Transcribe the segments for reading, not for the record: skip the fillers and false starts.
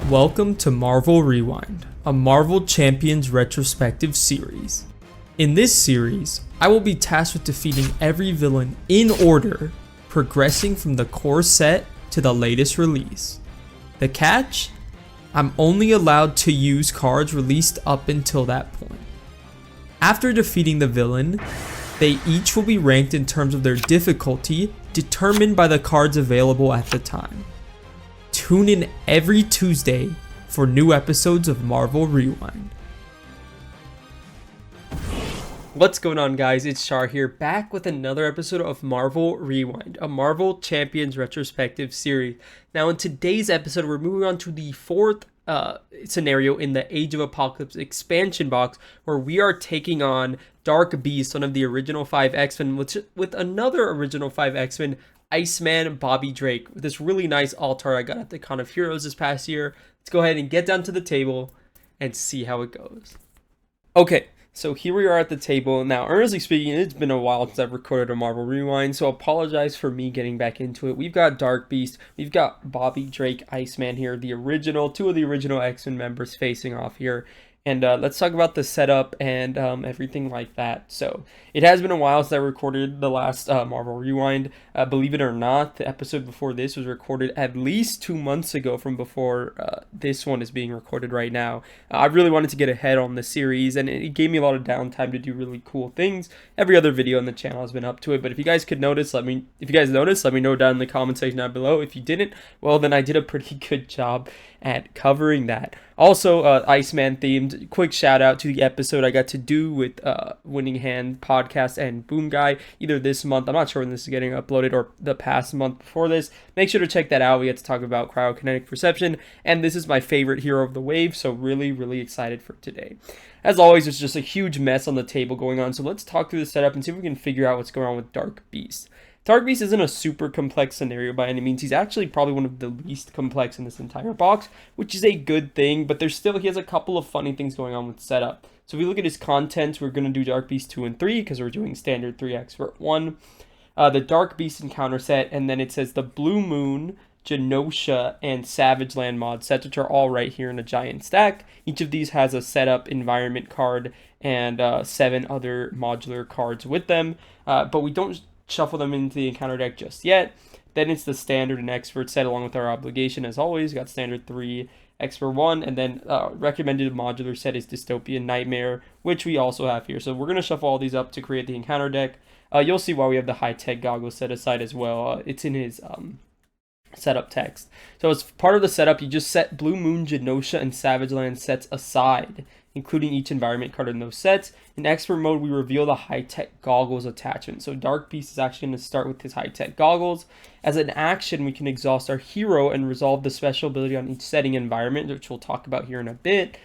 Welcome to Marvel Rewind, a Marvel Champions Retrospective Series. In this series, I will be tasked with defeating every villain in order, progressing from the core set to the latest release. The catch? I'm only allowed to use cards released up until that point. After defeating the villain, they each will be ranked in terms of their difficulty, determined by the cards available at the time. Tune in every Tuesday for new episodes of Marvel Rewind. What's going on, guys? It's Char here, back with another episode of Marvel Rewind, a Marvel Champions Retrospective Series. Now, in today's episode, we're moving on to the fourth scenario in the Age of Apocalypse expansion box, where we are taking on Dark Beast, one of the original 5 X-Men, with another original 5 X-Men, Iceman, Bobby Drake, with this really nice altar I got at the Con of Heroes this past year. Let's go ahead and get down to the table and see how it goes. Okay, so here we are at the table. Now, earnestly speaking, it's been a while since I've recorded a Marvel Rewind, so apologize for me getting back into it. We've got Dark Beast, we've got Bobby Drake, Iceman here, two of the original X-Men members facing off here. And let's talk about the setup and everything like that. So it has been a while since I recorded the last Marvel Rewind. Believe it or not, the episode before this was recorded at least 2 months ago from before this one is being recorded right now. I really wanted to get ahead on the series, and it gave me a lot of downtime to do really cool things. Every other video on the channel has been up to it, but if you guys could notice, let me know down in the comment section down below. If you didn't, well, then I did a pretty good job at covering that. Also, Iceman themed, quick shout out to the episode I got to do with Winning Hand Podcast and Boom Guy, either this month, I'm not sure when this is getting uploaded, or the past month before this. Make sure to check that out. We had to talk about cryokinetic perception, and this is my favorite hero of the wave, so really excited for today. As always, there's just a huge mess on the table going on, so let's talk through the setup and see if we can figure out what's going on with Dark Beast. Dark Beast isn't a super complex scenario by any means. He's actually probably one of the least complex in this entire box, which is a good thing, but he has a couple of funny things going on with setup. So if we look at his contents, we're going to do Dark Beast 2 and 3 because we're doing standard 3 Expert 1. The Dark Beast encounter set, and then it says the Blue Moon, Genosha, and Savage Land mod sets, which are all right here in a giant stack. Each of these has a setup environment card and 7 other modular cards with them, but we don't shuffle them into the encounter deck just yet. Then it's the standard and expert set along with our obligation as always. Got standard 3, expert 1, and then recommended modular set is Dystopian Nightmare, which we also have here. So we're going to shuffle all these up to create the encounter deck. You'll see why we have the high-tech goggles set aside as well. It's in his setup text. So as part of the setup, you just set Blue Moon, Genosha, and Savage Land sets aside, including each environment card in those sets. In expert mode, we reveal the high-tech goggles attachment. So Dark Beast is actually going to start with his high-tech goggles. As an action, we can exhaust our hero and resolve the special ability on each setting environment, which we'll talk about here in a bit.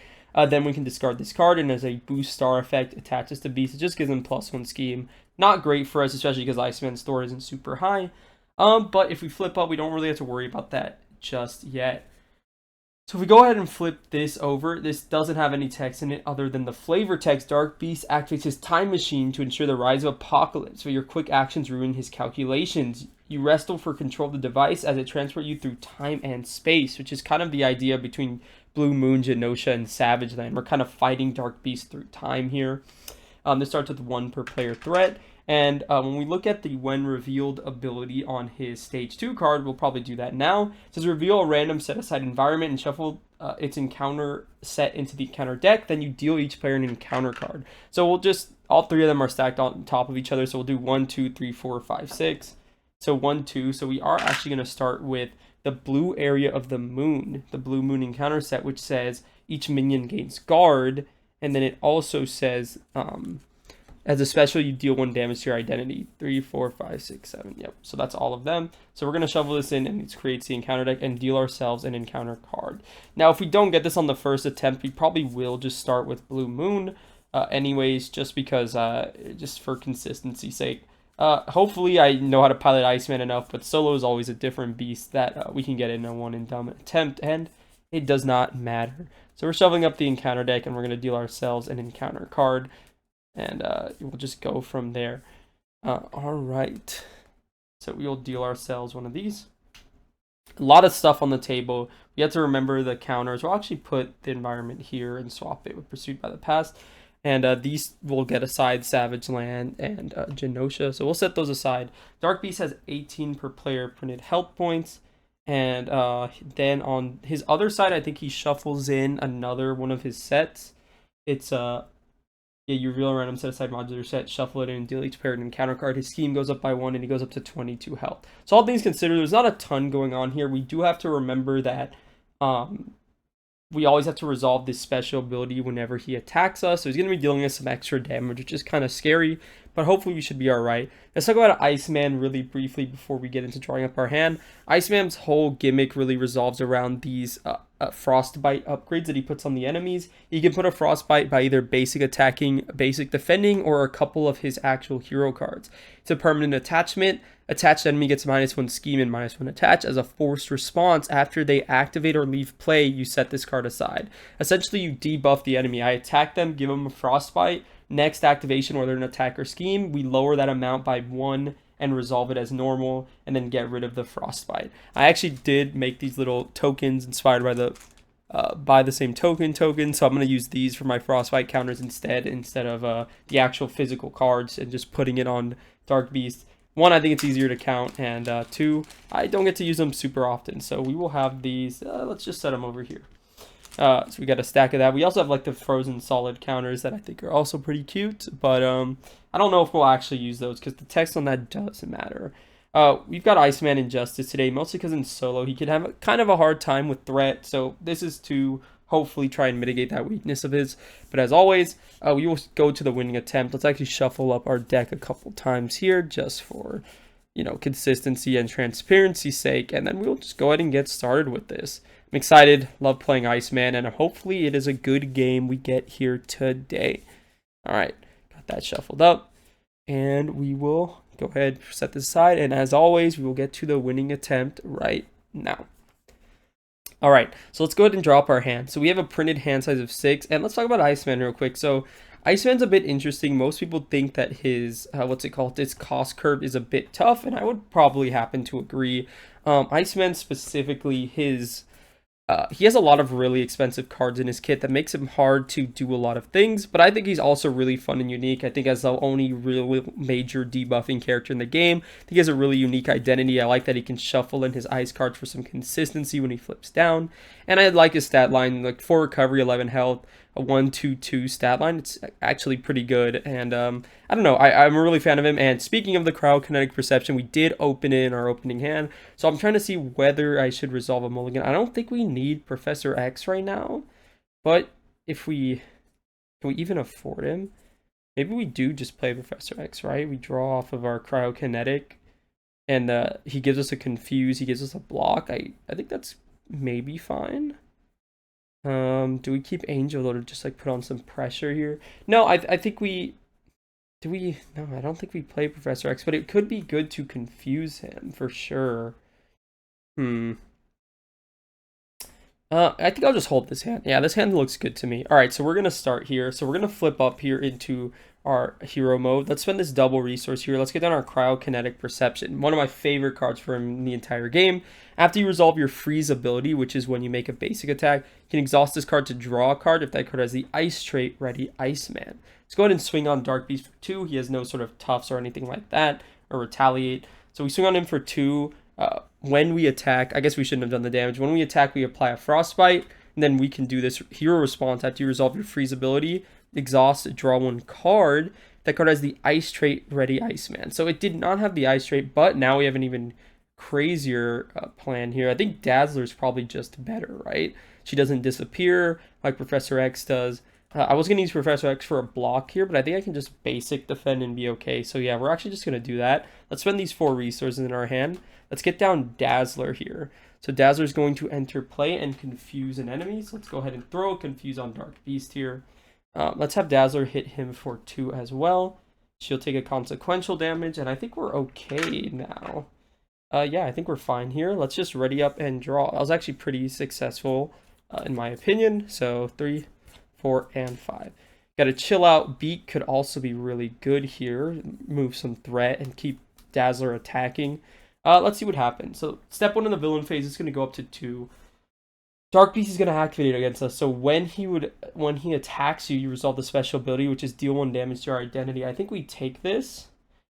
Then we can discard this card, and as a boost star effect attaches to Beast, it just gives him +1 scheme. Not great for us, especially because Iceman's store isn't super high. But if we flip up, we don't really have to worry about that just yet. So if we go ahead and flip this over, this doesn't have any text in it other than the flavor text. Dark Beast activates his time machine to ensure the rise of Apocalypse, so your quick actions ruin his calculations. You wrestle for control of the device as it transports you through time and space, which is kind of the idea between Blue Moon, Genosha, and Savage Land. We're kind of fighting Dark Beast through time here. This starts with 1 per player threat. And when we look at the when revealed ability on his stage 2 card, we'll probably do that now. It says reveal a random set aside environment and shuffle its encounter set into the encounter deck. Then you deal each player an encounter card. So all 3 of them are stacked on top of each other. So we'll do 1, 2, 3, 4, 5, 6. So 1, 2. So we are actually going to start with the blue area of the moon, the Blue Moon encounter set, which says each minion gains guard. And then it also says, as a special, you deal 1 damage to your identity. 3, 4, 5, 6, 7. Yep. So that's all of them. So we're going to shovel this in, and it creates the encounter deck and deal ourselves an encounter card. Now, if we don't get this on the first attempt, we probably will just start with Blue Moon anyways, just because, just for consistency's sake. Hopefully, I know how to pilot Iceman enough, but solo is always a different beast that we can get in a one-and-done attempt, and it does not matter. So we're shoveling up the encounter deck, and we're going to deal ourselves an encounter card. And we'll just go from there. All right. So we'll deal ourselves one of these. A lot of stuff on the table. We You have to remember the counters. We'll actually put the environment here and swap it with Pursued by the Past. And these will get aside Savage Land and Genosha. So we'll set those aside. Dark Beast has 18 per player printed health points. And then on his other side, I think he shuffles in another one of his sets. It's yeah, you reveal a random set aside modular set, shuffle it in, deal each paired encounter card. His scheme goes up by 1 and he goes up to 22 health. So all things considered, there's not a ton going on here. We do have to remember that we always have to resolve this special ability whenever he attacks us. So he's going to be dealing us some extra damage, which is kind of scary, but hopefully we should be all right. Let's talk about Iceman really briefly before we get into drawing up our hand. Iceman's whole gimmick really resolves around these frostbite upgrades that he puts on the enemies. He can put a frostbite by either basic attacking, basic defending, or a couple of his actual hero cards. It's a permanent attachment. Attached enemy gets -1 scheme and -1 attach. As a forced response, after they activate or leave play, you set this card aside. Essentially, you debuff the enemy. I attack them, give them a frostbite. Next activation, whether an attack or scheme, we lower that amount by 1 and resolve it as normal, and then get rid of the frostbite. I actually did make these little tokens inspired by the same token, so I'm going to use these for my frostbite counters instead of the actual physical cards, and just putting it on Dark Beast. 1, I think it's easier to count, and 2, I don't get to use them super often, so we will have these. Let's just set them over here. So we got a stack of that. We also have like the frozen solid counters that I think are also pretty cute, but I don't know if we'll actually use those because the text on that doesn't matter. We've got Iceman Injustice today, mostly because in solo he can have kind of a hard time with threat, so this is to hopefully try and mitigate that weakness of his. But as always, we will go to the winning attempt. Let's actually shuffle up our deck a couple times here just for, you know, consistency and transparency's sake, and then we'll just go ahead and get started with this. I'm excited, love playing Iceman, and hopefully it is a good game we get here today. All right, got that shuffled up, and we will go ahead and set this aside, and as always, we will get to the winning attempt right now. All right, so let's go ahead and drop our hand. So we have a printed hand size of 6, and let's talk about Iceman real quick. So Iceman's a bit interesting. Most people think that his, his cost curve is a bit tough, and I would probably happen to agree. Iceman specifically, he has a lot of really expensive cards in his kit that makes him hard to do a lot of things, but I think he's also really fun and unique. I think as the only real major debuffing character in the game, I think he has a really unique identity. I like that he can shuffle in his ice cards for some consistency when he flips down, and I like his stat line, like 4 recovery, 11 health, a 1-2-2 stat line. It's actually pretty good, and I don't know, I'm a really fan of him. And speaking of the cryokinetic perception, we did open it in our opening hand, so I'm trying to see whether I should resolve a mulligan. I don't think we need Professor X right now, but if can we even afford him? Maybe we do just play Professor X, right? We draw off of our cryokinetic, and he gives us a confuse, he gives us a block. I think that's maybe fine. Do we keep Angel though to just like put on some pressure here? No, I think we no, I don't think we play Professor X, but it could be good to confuse him for sure. I think I'll just hold this hand. Yeah, this hand looks good to me. All right, so we're gonna start here. So we're gonna flip up here into our hero mode. Let's spend this double resource here. Let's get down our cryokinetic perception, one of my favorite cards from the entire game. After you resolve your freeze ability, which is when you make a basic attack, you can exhaust this card to draw a card. If that card has the ice trait ready, Iceman. Let's go ahead and swing on Dark Beast for 2. He has no sort of tufts or anything like that, or retaliate. So we swing on him for 2. When we attack, I guess we shouldn't have done the damage. When we attack, we apply a frostbite, and then we can do this hero response after you resolve your freeze ability. Exhaust, draw 1 card. That card has the ice trait ready, Iceman. So it did not have the ice trait, but now we have an even crazier plan here. I think Dazzler is probably just better, right? She doesn't disappear like Professor X does. I was going to use Professor X for a block here, but I think I can just basic defend and be okay. So yeah, we're actually just going to do that. Let's spend these 4 resources in our hand. Let's get down Dazzler here. So Dazzler is going to enter play and confuse an enemy. So let's go ahead and throw a confuse on Dark Beast here. Let's have Dazzler hit him for 2 as well. She'll take a consequential damage, and I think we're okay now. Yeah, I think we're fine here. Let's just ready up and draw. I was actually pretty successful in my opinion. So 3, 4, and 5. Got to chill out. Beat could also be really good here. Move some threat and keep Dazzler attacking. Let's see what happens. So step 1 in the villain phase is going to go up to 2. Dark Beast is going to activate it against us. So when he attacks you, you resolve the special ability, which is deal 1 damage to our identity. I think we take this.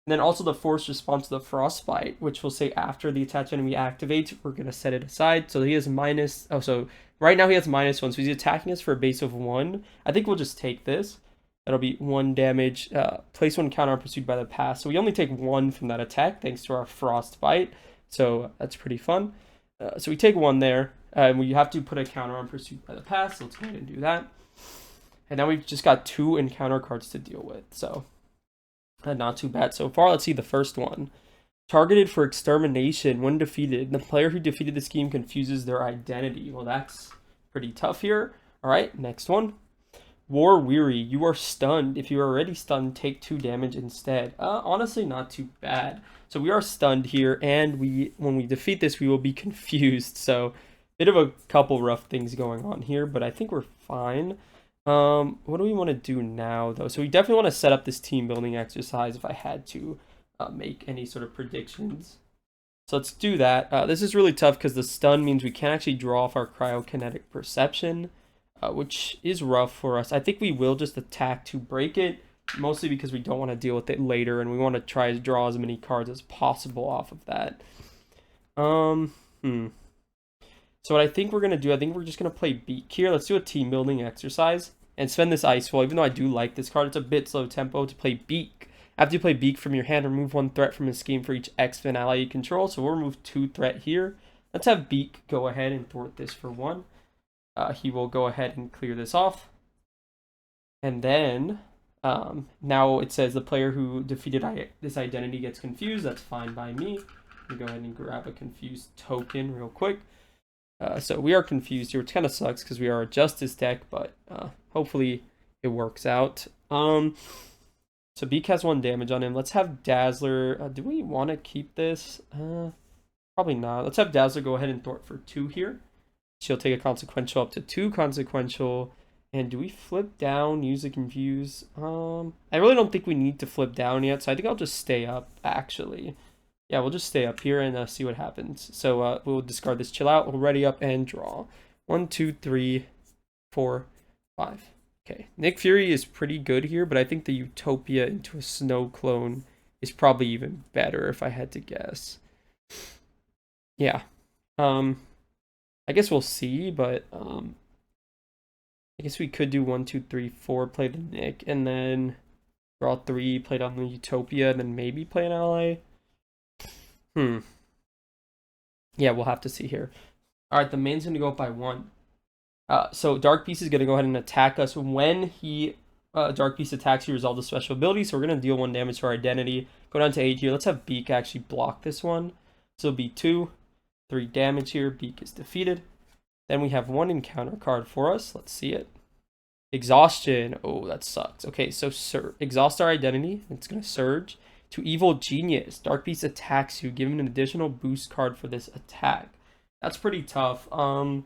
And then also the force response to the frostbite, which will say after the attached enemy activates, we're going to set it aside. So he has minus... Oh, so right now he has -1. So he's attacking us for a base of 1. I think we'll just take this. That'll be 1 damage. Place 1 counter on pursued by the pass. So we only take 1 from that attack thanks to our frostbite. So that's pretty fun. So we take 1 there. We have to put a counter on pursued by the pass. So let's go ahead and do that. And now we've just got 2 encounter cards to deal with. So not too bad so far. Let's see the first one. Targeted for extermination when defeated. The player who defeated the scheme confuses their identity. Well, that's pretty tough here. All right, next one. War Weary. You are stunned. If you are already stunned, take 2 damage instead. Honestly, not too bad. So we are stunned here, and when we defeat this, we will be confused. So bit of a couple rough things going on here, but I think we're fine. What do we want to do now, though? So we definitely want to set up this team building exercise if I had to make any sort of predictions. So let's do that. This is really tough because the stun means we can't actually draw off our cryokinetic perception, which is rough for us. I think we will just attack to break it, mostly because we don't want to deal with it later, and we want to try to draw as many cards as possible off of that. So what I think we're going to do, I think we're just going to play Beak here. Let's do a team building exercise and spend this Ice Wall. Even though I do like this card, it's a bit slow tempo to play Beak. After you play Beak from your hand, remove 1 threat from a scheme for each X-Fin ally you control. So we'll remove 2 threat here. Let's have Beak go ahead and thwart this for 1. He will go ahead and clear this off. And then now it says the player who defeated this identity gets confused. That's fine by me. Let me go ahead and grab a confused token real quick. So we are confused here, which kind of sucks because we are a Justice deck, but hopefully it works out. So Beak has 1 damage on him. Let's have Dazzler. Do we want to keep this? Probably not. Let's have Dazzler go ahead and thwart for 2 here. She'll take a consequential up to 2 consequential. And do we flip down, use a confuse? I really don't think we need to flip down yet, so I think I'll just stay up, actually. Yeah, we'll just stay up here and see what happens. So we'll discard this chill out. We'll ready up and draw. 1, 2, 3, 4, 5. Okay, Nick Fury is pretty good here, but I think the Utopia into a Snow clone is probably even better if I had to guess. Yeah. I guess we'll see, but I guess we could do 1, 2, 3, 4, play the Nick, and then draw 3, play down the Utopia, and then maybe play an ally. Yeah, we'll have to see here. All right, the main's going to go up by 1. So Dark Beast is going to go ahead and attack us. When Dark Beast attacks, you resolve the special ability. So we're going to deal 1 damage to our identity. Go down to 8 here. Let's have Beak actually block this one. So it'll be 2, 3 damage here. Beak is defeated. Then we have 1 encounter card for us. Let's see it. Exhaustion. Oh, that sucks. Okay, so exhaust our identity. It's going to surge. To Evil Genius. Dark Beast attacks you. Give him an additional boost card for this attack. That's pretty tough. So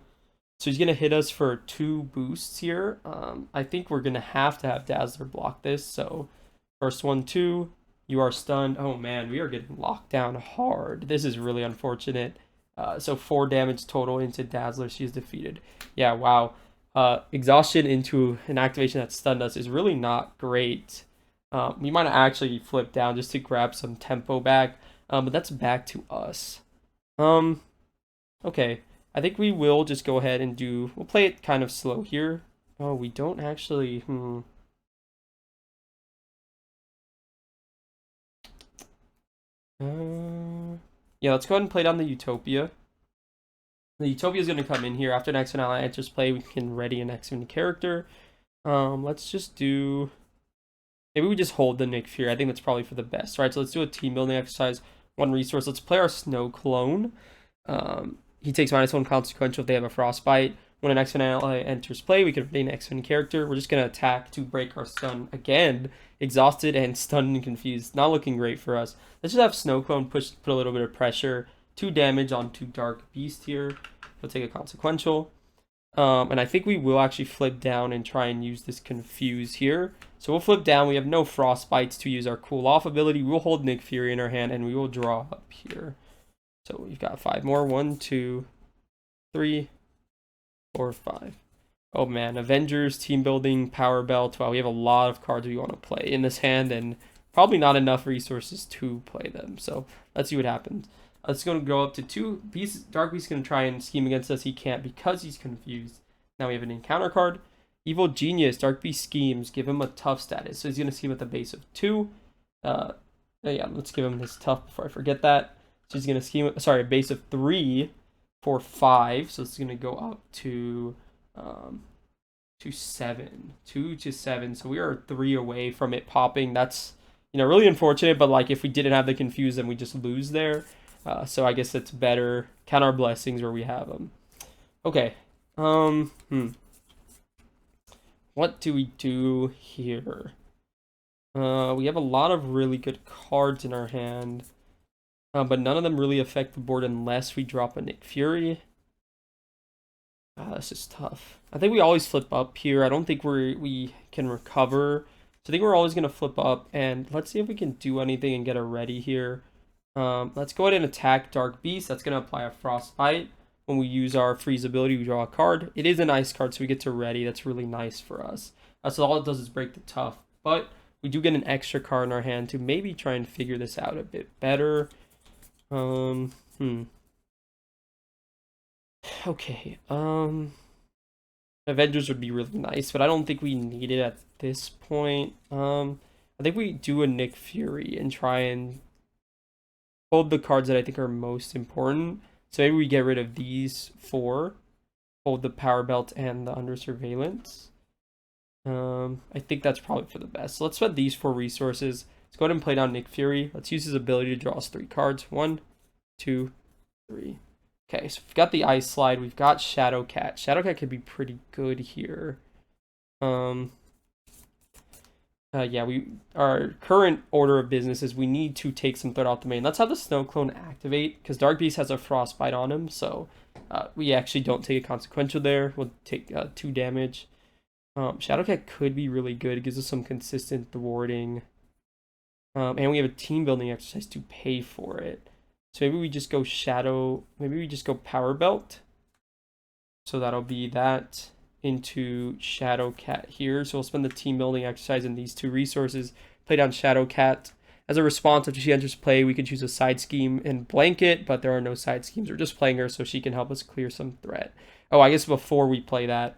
he's going to hit us for 2 boosts here. I think we're going to have Dazzler block this. So first 1, 2. You are stunned. Oh man, we are getting locked down hard. This is really unfortunate. So 4 damage total into Dazzler. She is defeated. Yeah, wow. Exhaustion into an activation that stunned us is really not great. We might actually flip down just to grab some tempo back, but that's back to us. Okay, I think we will just go ahead and we'll play it kind of slow here. Oh, we don't actually, yeah, let's go ahead and play down the Utopia. The Utopia is going to come in here. After an X-Men ally enters play, we can ready an X-Men character. Let's just do... Maybe we just hold the Nick Fury. I think that's probably for the best. All right, so let's do a team building exercise. 1 resource. Let's play our Snow clone. He takes -1 consequential if they have a frostbite. When an X-Men ally enters play, we can ready an X-Men character. We're just going to attack to break our stun again. Exhausted and stunned and confused. Not looking great for us. Let's just have Snow clone put a little bit of pressure. 2 damage onto Dark Beast here. He'll take a consequential. And I think we will actually flip down and try and use this confuse here. So we'll flip down. We have no frostbites to use our cool off ability. We'll hold Nick Fury in our hand and we will draw up here. So we've got 5 more. 1, 2, 3, 4, 5. Oh man, Avengers, team building, power belt. Wow, we have a lot of cards we want to play in this hand, and probably not enough resources to play them. So let's see what happens. It's going to go up to 2. Dark Beast's going to try and scheme against us. He can't because he's confused. Now we have an encounter card. Evil Genius, Dark Beast schemes. Give him a tough status. So he's going to scheme at the base of 2. Yeah, let's give him his tough before I forget that. So he's going to scheme, sorry, a base of 3 for 5. So it's going to go up to 7. 2 to 7. So we are 3 away from it popping. That's, really unfortunate. But like if we didn't have the confuse, then we just lose there. So I guess it's better. Count our blessings where we have them. Okay. What do we do here? We have a lot of really good cards in our hand. But none of them really affect the board unless we drop a Nick Fury. This is tough. I think we always flip up here. I don't think we can recover. So I think we're always going to flip up. And let's see if we can do anything and get a ready here. Let's go ahead and attack Dark Beast. That's going to apply a Frostbite. When we use our freeze ability, we draw a card. It is an ice card, so we get to ready. That's really nice for us. So all it does is break the tough. But we do get an extra card in our hand to maybe try and figure this out a bit better. Okay. Avengers would be really nice, but I don't think we need it at this point. I think we do a Nick Fury and try and hold the cards that I think are most important. So maybe we get rid of these 4, hold the power belt and the under surveillance. I think that's probably for the best. So let's spend these 4 resources. Let's go ahead and play down Nick Fury. Let's use his ability to draw us 3 cards. 1, 2, 3. Okay, so we've got the Ice Slide. We've got Shadow Cat. Shadow Cat could be pretty good here. Yeah, our current order of business is we need to take some threat off the main. Let's have the Snow Clone activate, because Dark Beast has a Frostbite on him, so we actually don't take a consequential there. We'll take 2 damage. Shadowcat could be really good. It gives us some consistent thwarting. And we have a team building exercise to pay for it. So maybe we just go Power Belt. So that'll be that into Shadowcat here. So we'll spend the team building exercise in these 2 resources. Play down Shadowcat. As a response, after she enters play, we can choose a side scheme and blanket, but there are no side schemes. We're just playing her so she can help us clear some threat. Oh, I guess before we play that,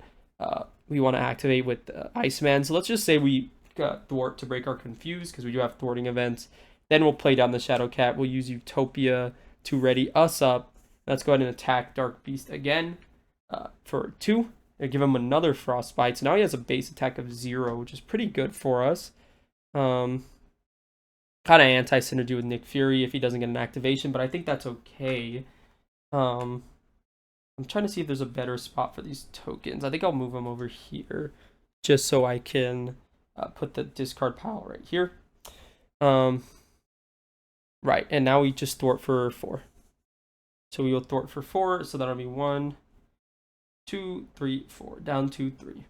we want to activate with Iceman. So let's just say we got Thwart to break our confuse, because we do have thwarting events. Then we'll play down the Shadowcat. We'll use Utopia to ready us up. Let's go ahead and attack Dark Beast again for 2. And give him another Frostbite. So now he has a base attack of 0, which is pretty good for us. Kind of anti-synergy with Nick Fury if he doesn't get an activation, but I think that's okay. I'm trying to see if there's a better spot for these tokens. I think I'll move them over here just so I can put the discard pile right here. Right, and now we just thwart for 4. So we will thwart for 4, so that'll be 1, 2, 3, 4. Down 2, 3.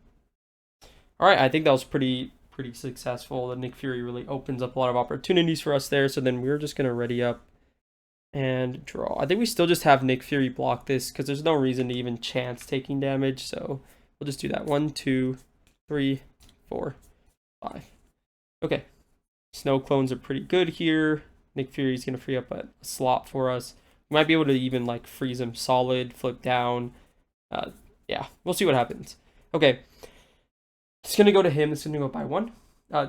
All right, I think that was pretty successful. The Nick Fury really opens up a lot of opportunities for us there. So then we're just going to ready up and draw. I think we still just have Nick Fury block this because there's no reason to even chance taking damage. So we'll just do that. 1, 2, 3, 4, 5. Okay. Snow clones are pretty good here. Nick Fury's going to free up a slot for us. We might be able to even like freeze him solid, flip down. Yeah, we'll see what happens. Okay. It's going to go to him. It's going to go by 1.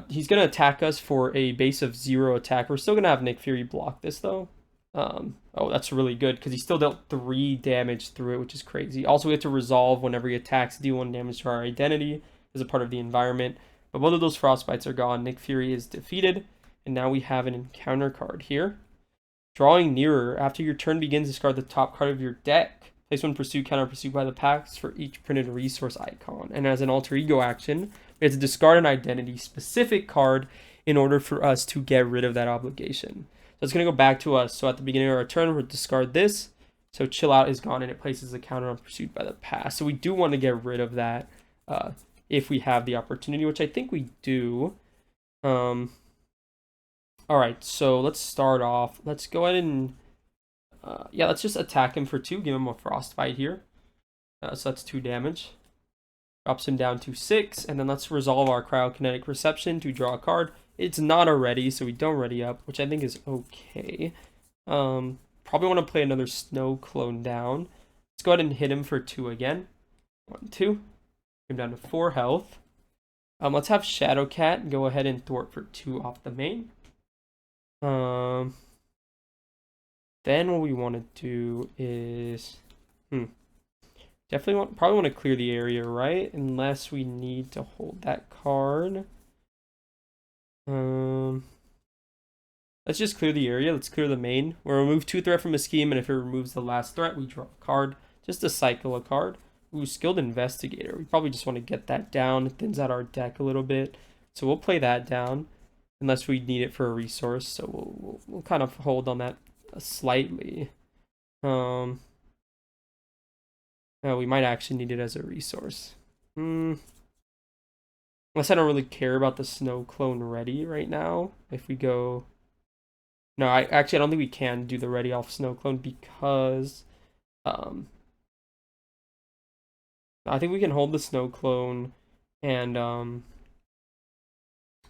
He's going to attack us for a base of 0 attack. We're still going to have Nick Fury block this, though. Oh, that's really good, because he still dealt 3 damage through it, which is crazy. Also, we have to resolve whenever he attacks, deal 1 damage to our identity as a part of the environment. But both of those Frostbites are gone. Nick Fury is defeated. And now we have an encounter card here. Drawing nearer. After your turn begins, discard the top card of your deck. Place 1 pursuit, counter pursued by the packs for each printed resource icon. And as an alter ego action, we have to discard an identity specific card in order for us to get rid of that obligation. So it's going to go back to us. So at the beginning of our turn, we'll discard this. So chill out is gone and it places a counter on pursued by the past. So we do want to get rid of that if we have the opportunity, which I think we do. All right, so let's start off. Let's go ahead and yeah, let's just attack him for 2. Give him a Frostbite here. So that's 2 damage. Drops him down to 6, and then let's resolve our cryokinetic reception to draw a card. It's not a ready, so we don't ready up, which I think is okay. Probably want to play another snow clone down. Let's go ahead and hit him for 2 again. 1, 2. Him down to 4 health. Let's have Shadowcat go ahead and thwart for 2 off the main. Then what we want to do is, probably want to clear the area, right? Unless we need to hold that card. Let's just clear the area. Let's clear the main. We'll remove 2 threat from a scheme, and if it removes the last threat, we draw a card. Just to cycle a card. Ooh, Skilled Investigator. We probably just want to get that down. It thins out our deck a little bit. So we'll play that down. Unless we need it for a resource. So we'll kind of hold on that slightly. We might actually need it as a resource. Unless I don't really care about the snow clone ready right now. If we go... No, I don't think we can do the ready off snow clone because... I think we can hold the snow clone and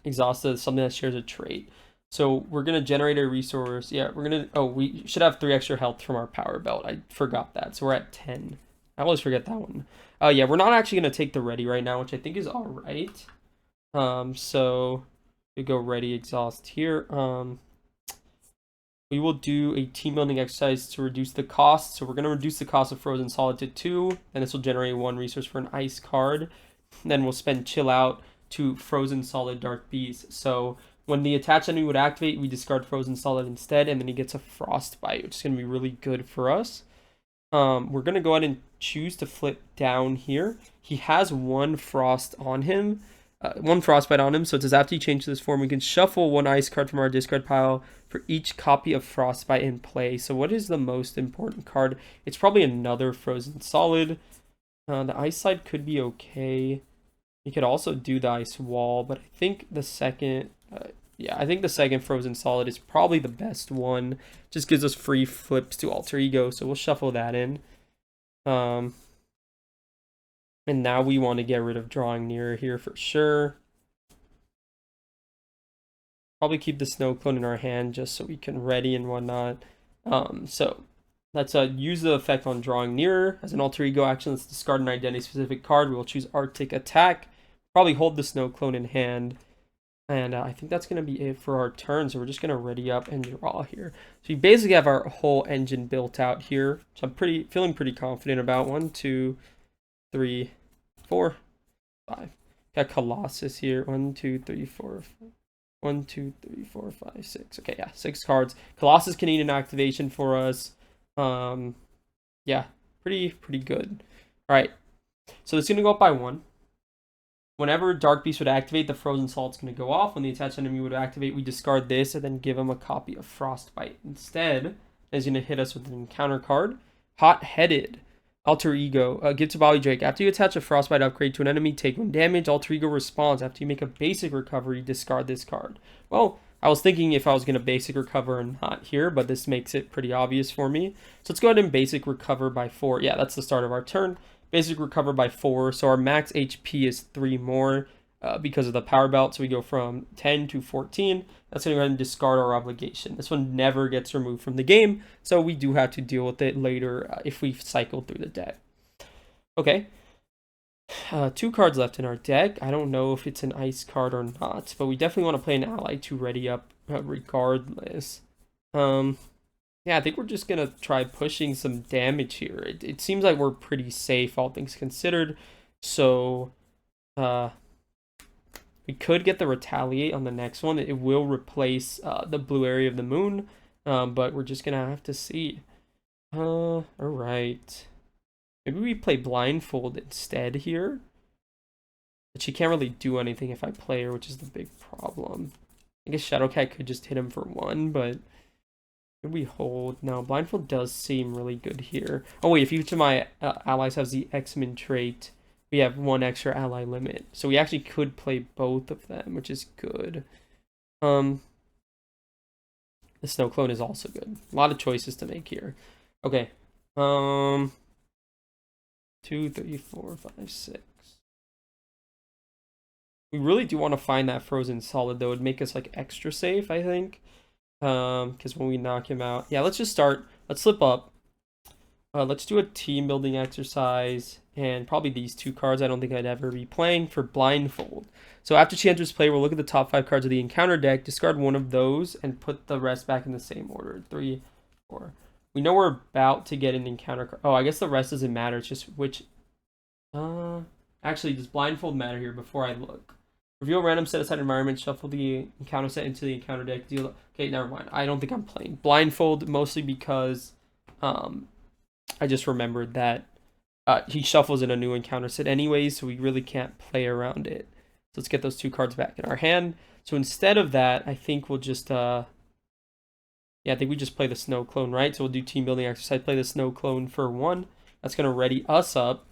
exhaust something that shares a trait. So we're gonna generate a resource. Yeah, we're gonna. Oh, we should have 3 extra health from our power belt. I forgot that. So we're at 10. I always forget that one. Yeah, we're not actually gonna take the ready right now, which I think is all right. So we go ready exhaust here. We will do a team building exercise to reduce the cost. So we're going to reduce the cost of frozen solid to 2. Then this will generate 1 resource for an ice card. Then we'll spend chill out to frozen solid dark beast. So when the attached enemy would activate, we discard frozen solid instead, and then he gets a frostbite, which is going to be really good for us. We're going to go ahead and choose to flip down here. He has 1 frost on him. 1 frostbite on him, so it says after you change this form, we can shuffle 1 ice card from our discard pile for each copy of frostbite in play. So what is the most important card? It's probably another frozen solid. The ice slide could be okay. You could also do the ice wall, but I think the second, I think the second frozen solid is probably the best one. Just gives us free flips to alter ego, so we'll shuffle that in. And now we want to get rid of drawing nearer here for sure. Probably keep the snow clone in our hand just so we can ready and whatnot. So let's use the effect on drawing nearer. As an alter ego action, let's discard an identity specific card. We will choose Arctic Attack. Probably hold the snow clone in hand. And I think that's going to be it for our turn. So we're just going to ready up and draw here. So we basically have our whole engine built out here. So I'm feeling pretty confident about. 1, 2, 3, 4, 5. Got Colossus here. 1, 2, 3, 4, 5. 1, 2, 3, 4, 5, 6. Okay, yeah, 6 cards. Colossus can eat an activation for us. Yeah, pretty good. All right, so it's gonna go up by 1. Whenever Dark Beast would activate, the Frozen Salt's gonna go off. When the attached enemy would activate, we discard this and then give him a copy of Frostbite instead. He's gonna hit us with an encounter card. Hot-Headed. Alter Ego. Give to Bobby Drake. After you attach a Frostbite upgrade to an enemy, take 1 damage. Alter Ego responds. After you make a basic recovery, discard this card. Well, I was thinking if I was going to basic recover and not here, but this makes it pretty obvious for me. So let's go ahead and basic recover by 4. Yeah, that's the start of our turn. Basic recover by 4. So our max HP is 3 more because of the power belt. So we go from 10 to 14. That's going to go ahead and discard our obligation. This one never gets removed from the game, so we do have to deal with it later if we cycle through the deck. Okay. 2 cards left in our deck. I don't know if it's an ice card or not, but we definitely want to play an ally to ready up regardless. Yeah, I think we're just going to try pushing some damage here. It seems like we're pretty safe, all things considered. So, we could get the Retaliate on the next one. It will replace the blue area of the moon, but we're just going to have to see. All right. Maybe we play Blindfold instead here. But she can't really do anything if I play her, which is the big problem. I guess Shadowcat could just hit him for 1, but could we hold? No, Blindfold does seem really good here. Oh wait, if each of my allies has the X-Men trait, we have 1 extra ally limit. So we actually could play both of them, which is good. The Snow Clone is also good. A lot of choices to make here. Okay. 2, 3, 4, 5, 6. We really do want to find that frozen solid though. It'd make us like extra safe, I think. Because when we knock him out, yeah, let's just start. Let's slip up. Let's do a team building exercise and probably these two cards I don't think I'd ever be playing for blindfold. So after she enters play, we'll look at the top 5 cards of the encounter deck, discard one of those, and put the rest back in the same order. 3, 4. We know we're about to get an encounter card. Oh, I guess the rest doesn't matter. It's just which. Actually, does blindfold matter here before I look? Reveal random set aside environment, shuffle the encounter set into the encounter deck, deal. Okay, never mind. I don't think I'm playing blindfold, mostly because I just remembered that he shuffles in a new encounter set anyways, so we really can't play around it. So let's get those 2 cards back in our hand. So instead of that, I think we'll just yeah, I think we just play the snow clone, right? So we'll do team building exercise, play the snow clone for 1. That's gonna ready us up.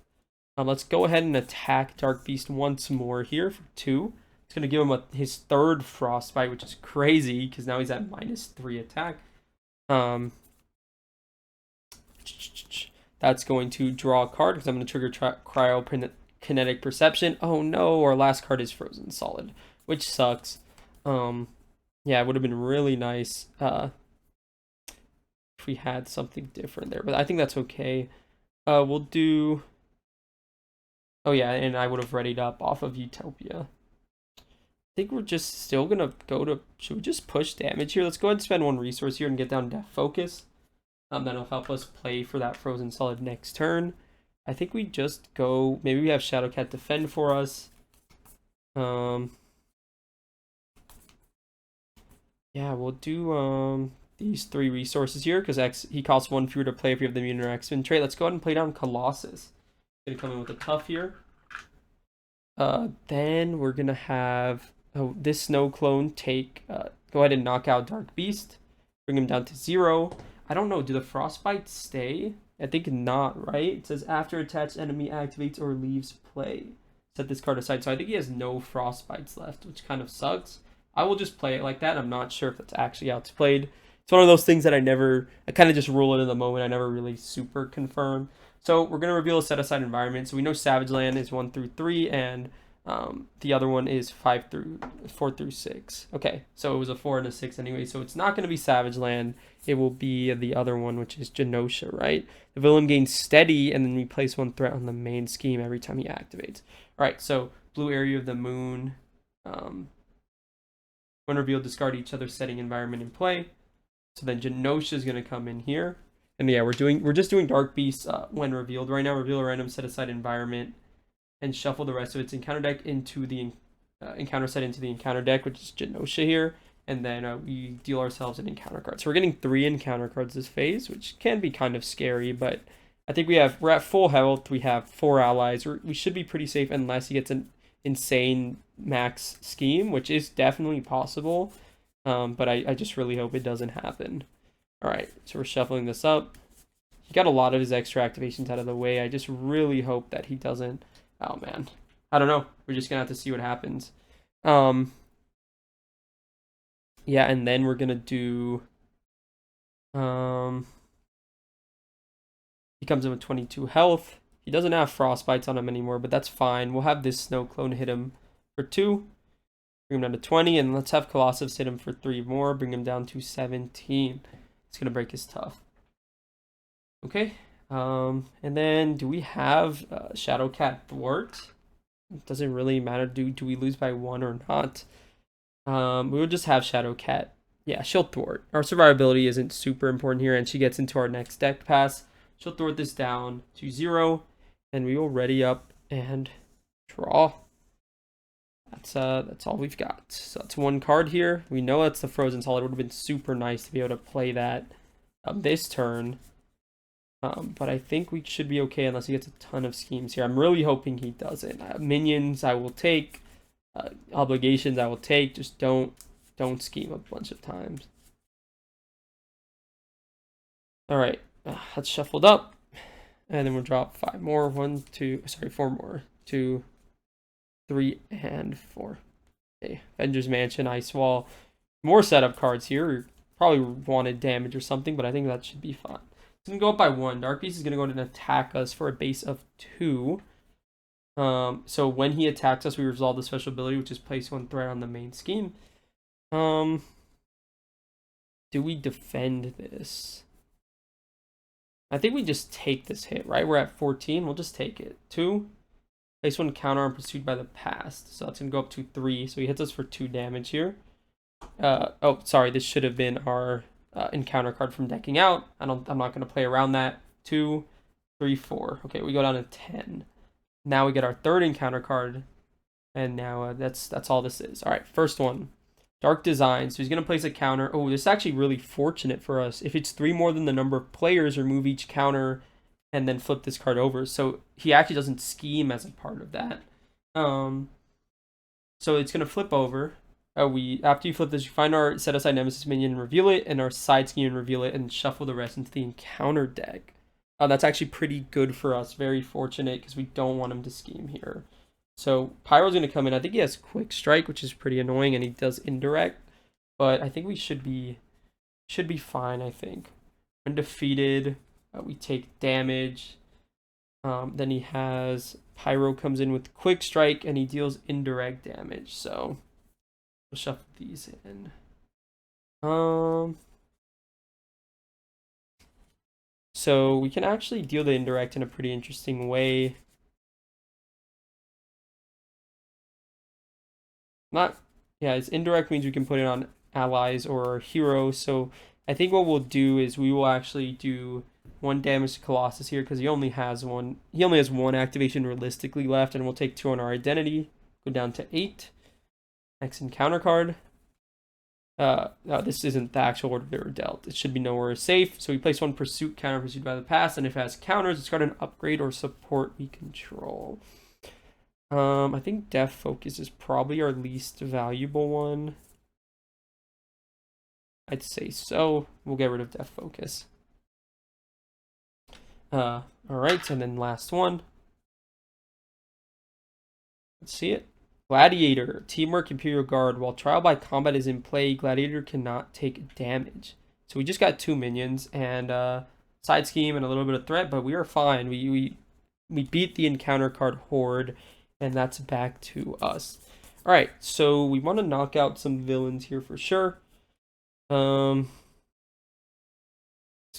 Let's go ahead and attack Dark Beast once more here for 2. It's going to give him his 3rd Frostbite, which is crazy because now he's at -3 attack. That's going to draw a card because I'm going to trigger Cryokinetic Perception. Oh no, our last card is Frozen Solid, which sucks. Yeah, it would have been really nice if we had something different there, but I think that's okay. We'll do... Oh yeah, and I would have readied up off of Utopia. I think we're just still gonna go to... Should we just push damage here? Let's go ahead and spend 1 resource here and get down Death Focus. That'll help us play for that Frozen Solid next turn. I think we just go... Maybe we have Shadowcat defend for us. Yeah, we'll do these 3 resources here because he costs 1 fewer to play if you have the Mutant or X-Men trait. Let's go ahead and play down Colossus. Gonna come in with a tough here. Then we're gonna have this snow clone take. Go ahead and knock out Dark Beast. Bring him down to 0. I don't know. Do the Frostbites stay? I think not, right? It says after attached enemy activates or leaves play. Set this card aside. So I think he has no Frostbites left, which kind of sucks. I will just play it like that. I'm not sure if that's actually how it's played. It's one of those things that I kind of just rule it in the moment. I never really super confirm. So we're going to reveal a set-aside environment. So we know Savage Land is 1 through 3, and the other one is 4 through 6. Okay, so it was a 4 and a 6 anyway, so it's not going to be Savage Land. It will be the other one, which is Genosha, right? The villain gains steady, and then we place 1 threat on the main scheme every time he activates. All right, so blue area of the moon. When revealed, discard each other's setting environment in play. So then Genosha is going to come in here. And yeah, we're just doing Dark Beast when revealed right now. Reveal a random set aside environment and shuffle the rest of its encounter deck into the encounter set into the encounter deck, which is Genosha here. And then we deal ourselves an encounter card. So we're getting 3 encounter cards this phase, which can be kind of scary, but I think we're at full health. We have 4 allies. We should be pretty safe unless he gets an insane max scheme, which is definitely possible. But I just really hope it doesn't happen. All right, so we're shuffling this up. He got a lot of his extra activations out of the way. I just really hope that he doesn't. Oh man, I don't know. We're just gonna have to see what happens. Yeah, and then we're gonna do. He comes in with 22 health. He doesn't have frostbites on him anymore, but that's fine. We'll have this snow clone hit him for 2. Bring him down to 20, and let's have Colossus hit him for 3 more. Bring him down to 17. It's gonna break his tough. Okay. And then do we have Shadowcat thwart? It doesn't really matter. Do we lose by 1 or not? We would just have Shadowcat. Yeah, she'll thwart. Our survivability isn't super important here, and she gets into our next deck pass. She'll thwart this down to 0, and we will ready up and draw. That's all we've got. So that's 1 card here. We know that's the Frozen Solid. It would have been super nice to be able to play that this turn. But I think we should be okay unless he gets a ton of schemes here. I'm really hoping he doesn't. Minions I will take. Obligations I will take. Just don't scheme a bunch of times. All right. That's shuffled up. And then we'll drop 5 more. 4 more. 2, 3, and 4. Okay. Avengers Mansion, Ice Wall. More setup cards here. We probably wanted damage or something, but I think that should be fine. It's going to go up by 1. Dark Beast is going to go ahead and attack us for a base of 2. So when he attacks us, we resolve the special ability, which is place 1 threat on the main scheme. Do we defend this? I think we just take this hit, right? We're at 14. We'll just take it. 2. Place 1 counter on pursued by the past. So that's going to go up to 3. So he hits us for 2 damage here. Oh, sorry. This should have been our encounter card from decking out. I'm not going to play around that. 2, 3, 4. Okay, we go down to 10. Now we get our 3rd encounter card. And now that's all this is. All right, first one. Dark Design. So he's going to place a counter. Oh, this is actually really fortunate for us. If it's 3 more than the number of players, remove each counter and then flip this card over. So he actually doesn't scheme as a part of that. So it's going to flip over. After you flip this, you find our set-aside Nemesis minion and reveal it, and our side scheme and reveal it, and shuffle the rest into the encounter deck. That's actually pretty good for us. Very fortunate, because we don't want him to scheme here. So Pyro's going to come in. I think he has Quick Strike, which is pretty annoying, and he does indirect. But I think we should be fine, I think. When defeated, we take damage. Then he has Pyro comes in with Quick Strike, and he deals indirect damage. So we'll shuffle these in. So we can actually deal the indirect in a pretty interesting way. It's indirect means we can put it on allies or our hero. So I think what we'll do is we will actually do 1 damage to Colossus here because he only has one activation realistically left, and we'll take 2 on our identity. Go down to 8. Next encounter card. No, this isn't the actual order they were dealt. It should be nowhere safe. So we place 1 pursuit counter pursued by the past, and if it has counters, it's got an upgrade or support we control. I think Death Focus is probably our least valuable one. I'd say so. We'll get rid of Death Focus. Alright, and then last one. Let's see it. Gladiator. Teamwork Imperial Guard. While Trial by Combat is in play, Gladiator cannot take damage. So we just got 2 minions and side scheme and a little bit of threat, but we are fine. We beat the encounter card Horde, and that's back to us. Alright, so we want to knock out some villains here for sure. Let's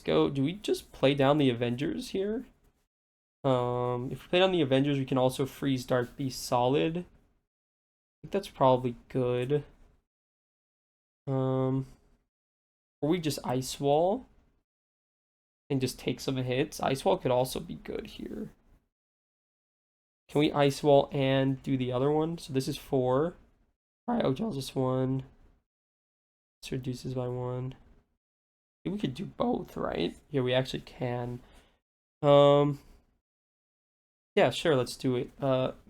go. Do we just play down the Avengers here? If we play down the Avengers, we can also freeze Dark Beast solid. I think that's probably good. Or we just Ice Wall and just take some hits. Ice Wall could also be good here. Can we Ice Wall and do the other one? So this is 4. Cryo gels us 1. This reduces by 1. I think we could do both, right? Yeah, we actually can. Yeah, sure, let's do it.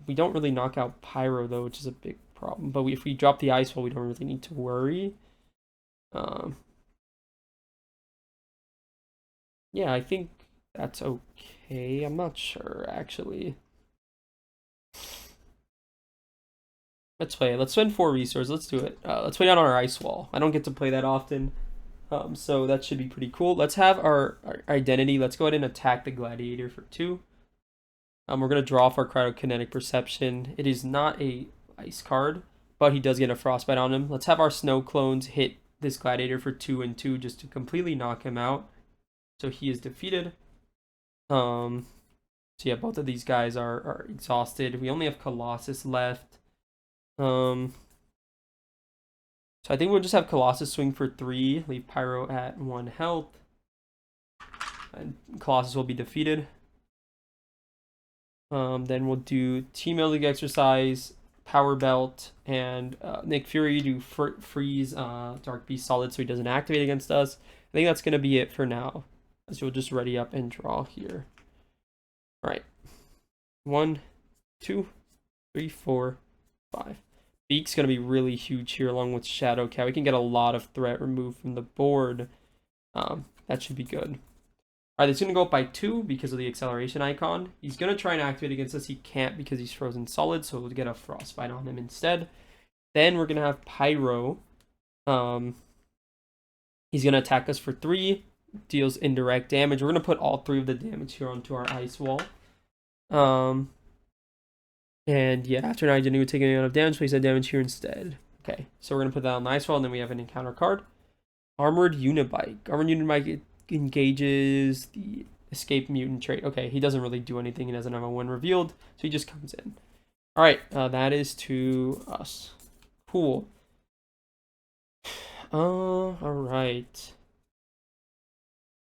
We don't really knock out Pyro, though, which is a big problem. But if we drop the Ice Wall, we don't really need to worry. Yeah, I think that's okay. I'm not sure, actually. Let's play it. Let's spend 4 resources. Let's do it. Let's play down our Ice Wall. I don't get to play that often. So that should be pretty cool. Let's have our identity. Let's go ahead and attack the Gladiator for 2. We're going to draw off our Cryokinetic Perception. It is not a ice card, but he does get a Frostbite on him. Let's have our Snow Clones hit this Gladiator for 2 and 2 just to completely knock him out. So he is defeated. So yeah, both of these guys are exhausted. We only have Colossus left. So I think we'll just have Colossus swing for 3, leave Pyro at 1 health, and Colossus will be defeated. Then we'll do Team Building Exercise, Power Belt, and Nick Fury to freeze Dark Beast solid so he doesn't activate against us. I think that's going to be it for now. So we'll just ready up and draw here. Alright. 1, 2, 3, 4, 5. Beak's going to be really huge here along with Shadow Cat. We can get a lot of threat removed from the board. That should be good. Alright, it's going to go up by 2 because of the acceleration icon. He's going to try and activate against us. He can't because he's frozen solid, so we'll get a Frostbite on him instead. Then we're going to have Pyro. He's going to attack us for 3. deals indirect damage. We're going to put all 3 of the damage here onto our ice wall. And yeah, after an identity, we take any amount of damage, place that damage here instead. Okay, so we're going to put that on the ice wall, and then we have an encounter card. Armored Unibike. Armored Unibike engages the escape mutant trait. Okay, he doesn't really do anything. He doesn't have a win revealed, so he just comes in. All right, that is to us. Cool. All right.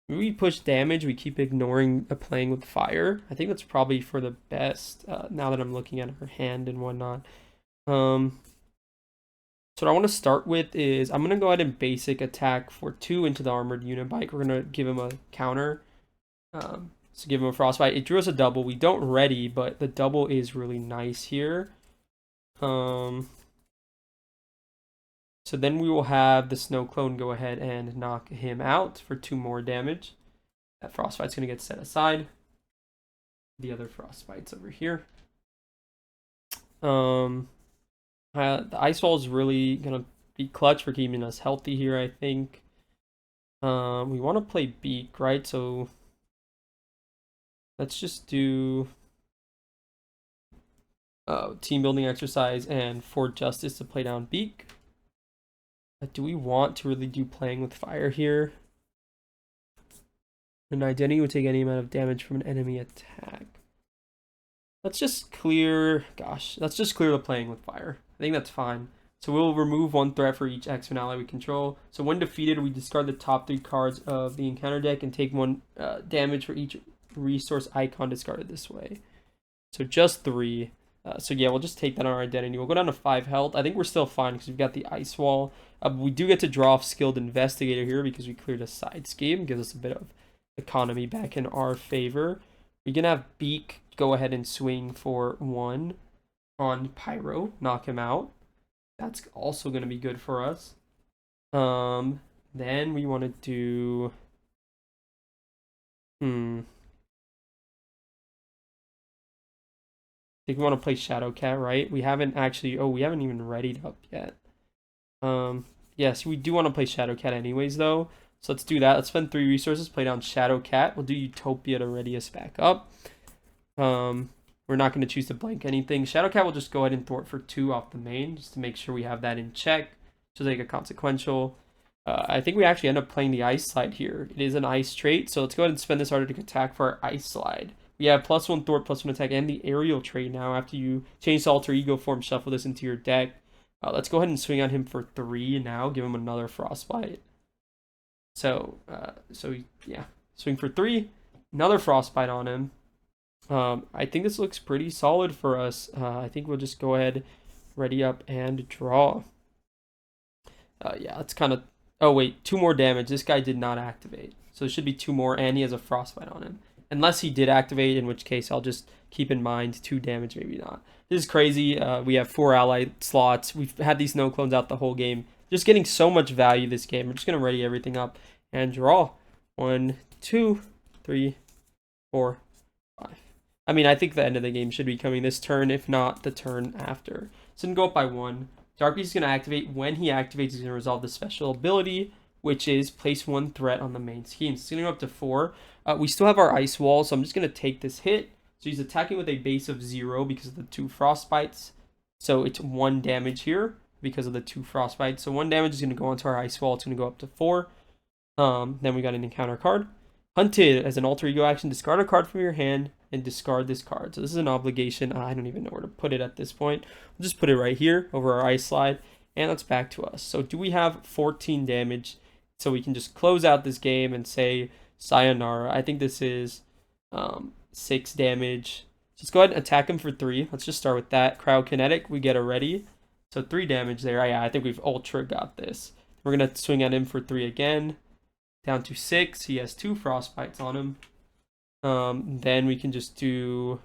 When we push damage, we keep ignoring playing with fire. I think that's probably for the best, now that I'm looking at her hand and whatnot. So what I want to start with is I'm going to go ahead and basic attack for 2 into the armored unibike. We're going to give him a counter. So give him a frostbite. It drew us a double. We don't ready, but the double is really nice here. So then we will have the snow clone go ahead and knock him out for 2 more damage. That frostbite's going to get set aside. The other frostbite's over here. The ice wall is really going to be clutch for keeping us healthy here, I think. We want to play beak, right? So let's just do team building exercise and for justice to play down beak. Do we want to really do playing with fire here? An identity would take any amount of damage from an enemy attack. Let's just clear, let's just clear the playing with fire. I think that's fine. So we'll remove 1 threat for each X-Men ally we control. So when defeated, we discard the top 3 cards of the encounter deck and take 1 damage for each resource icon discarded this way. So just 3. So yeah, we'll just take that on our identity. We'll go down to 5 health. I think we're still fine because we've got the ice wall. We do get to draw off skilled investigator here because we cleared a side scheme. Gives us a bit of economy back in our favor. We can have beak go ahead and swing for 1 on pyro, knock him out. That's also going to be good for us. Then we want to do I think we want to play Shadowcat, right? We haven't actually, we haven't even readied up yet. Yes, we do want to play Shadowcat anyways, though. So let's do that. Let's spend 3 resources, play down Shadowcat. We'll do Utopia to ready us back up. We're not going to choose to blank anything. Shadowcat will just go ahead and thwart for 2 off the main, just to make sure we have that in check. So take a consequential. I think we actually end up playing the Ice Slide here. It is an Ice trait, so let's go ahead and spend this Arctic attack for our Ice Slide. We have +1 thwart, +1 attack, and the aerial trait now. After you change to alter ego form, shuffle this into your deck. Let's go ahead and swing on him for 3 now. Give him another frostbite. So yeah, swing for 3, another frostbite on him. I think this looks pretty solid for us. I think we'll just go ahead, ready up, and draw. Yeah, let's kind of. Oh wait, 2 more damage. This guy did not activate, so it should be 2 more, and he has a frostbite on him. Unless he did activate, in which case I'll just keep in mind 2 damage, maybe not. This is crazy. We have 4 ally slots. We've had these snow clones out the whole game. Just getting so much value this game. We're just going to ready everything up and draw. 1, 2, 3, 4, 5. I mean, I think the end of the game should be coming this turn, if not the turn after. So go up by 1. Dark Beast is going to activate. When he activates, he's going to resolve the special ability, which is place 1 threat on the main scheme. So it's going to go up to 4. We still have our ice wall, so I'm just going to take this hit. So he's attacking with a base of 0 because of the 2 frostbites. So it's 1 damage here because of the 2 frostbites. So 1 damage is going to go onto our ice wall. It's going to go up to 4. Then we got an encounter card. Hunted, as an alter ego action, discard a card from your hand and discard this card. So this is an obligation. I don't even know where to put it at this point. We'll just put it right here over our ice slide. And that's back to us. So do we have 14 damage? So we can just close out this game and say sayonara. I think this is 6 damage. Just go ahead and attack him for 3. Let's just start with that. Cryokinetic, we get a ready. So 3 damage there. Yeah, I think we've ultra got this. We're going to swing at him for 3 again. Down to 6. He has 2 frostbites on him. Then we can just do...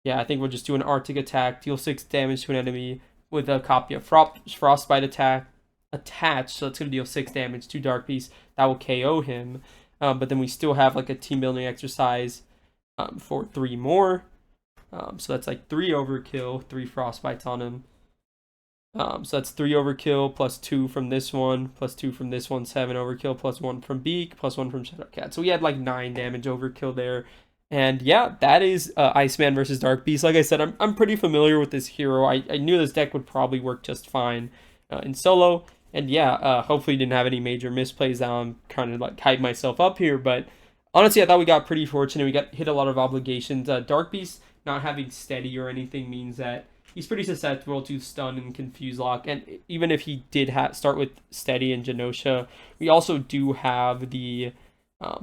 Yeah, I think we'll just do an Arctic attack. Deal 6 damage to an enemy with a copy of frostbite attack attached. So it's going to deal 6 damage to Dark Beast. That will KO him. But then we still have like a team building exercise for 3 more. So that's like 3 overkill, 3 frostbites on him. So that's 3 overkill plus 2 from this one, plus 2 from this one, 7 overkill, plus 1 from Beak, plus 1 from Shadowcat. So we had like 9 damage overkill there. And yeah, that is Iceman versus Dark Beast. Like I said, I'm pretty familiar with this hero. I knew this deck would probably work just fine in solo. And yeah, hopefully didn't have any major misplays. Now I'm kind of like hype myself up here. But honestly, I thought we got pretty fortunate. We got hit a lot of obligations. Dark Beast not having steady or anything means that he's pretty susceptible to stun and confuse lock. And even if he did start with steady and Genosha, we also do have the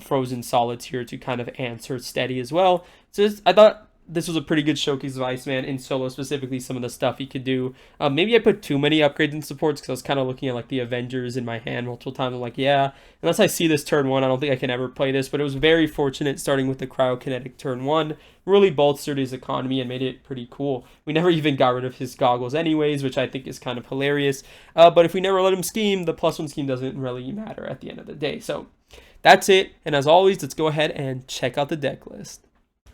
frozen solids here to kind of answer steady as well. So I thought this was a pretty good showcase of Iceman in solo, specifically some of the stuff he could do. Maybe I put too many upgrades and supports because I was kind of looking at like the Avengers in my hand multiple times. I'm like, yeah, unless I see this turn 1, I don't think I can ever play this. But it was very fortunate starting with the cryokinetic turn 1. Really bolstered his economy and made it pretty cool. We never even got rid of his goggles anyways, which I think is kind of hilarious. But if we never let him scheme, the +1 scheme doesn't really matter at the end of the day. So that's it. And as always, let's go ahead and check out the deck list.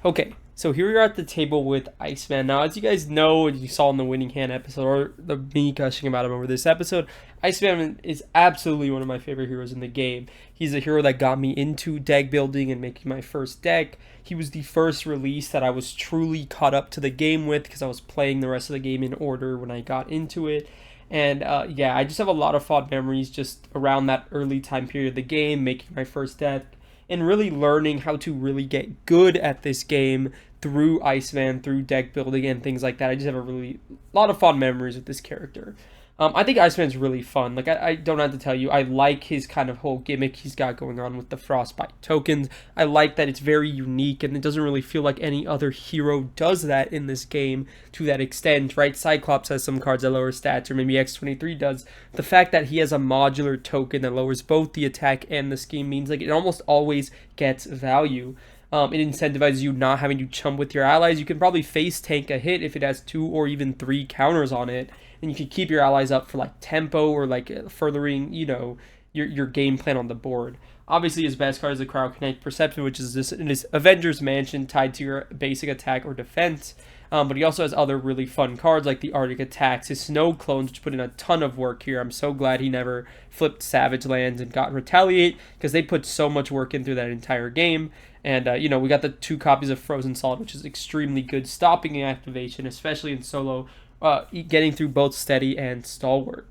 Okay, so here we are at the table with Iceman. Now, as you guys know, you saw in the winning hand episode, or me gushing about him over this episode, Iceman is absolutely one of my favorite heroes in the game. He's a hero that got me into deck building and making my first deck. He was the first release that I was truly caught up to the game with because I was playing the rest of the game in order when I got into it. And yeah, I just have a lot of fond memories just around that early time period of the game, making my first deck, and really learning how to really get good at this game through Iceman, through deck building and things like that. I just have a lot of fond memories with this character. I think Iceman's really fun. Like, I don't have to tell you, I like his kind of whole gimmick he's got going on with the Frostbite tokens. I like that it's very unique, and it doesn't really feel like any other hero does that in this game to that extent, right? Cyclops has some cards that lower stats, or maybe X23 does. The fact that he has a modular token that lowers both the attack and the scheme means like it almost always gets value. It incentivizes you not having to chump with your allies. You can probably face tank a hit if it has 2 or even 3 counters on it, and you can keep your allies up for like tempo or like furthering, you know, your game plan on the board. Obviously, his best card is the Cryokinetic Perception, which is this in his Avengers Mansion tied to your basic attack or defense. But he also has other really fun cards like the Arctic Attacks, his Snow Clones, which put in a ton of work here. I'm so glad he never flipped Savage Lands and got Retaliate because they put so much work in through that entire game. And, you know, we got the 2 copies of Frozen Solid, which is extremely good, stopping activation, especially in solo, getting through both Steady and Stalwart.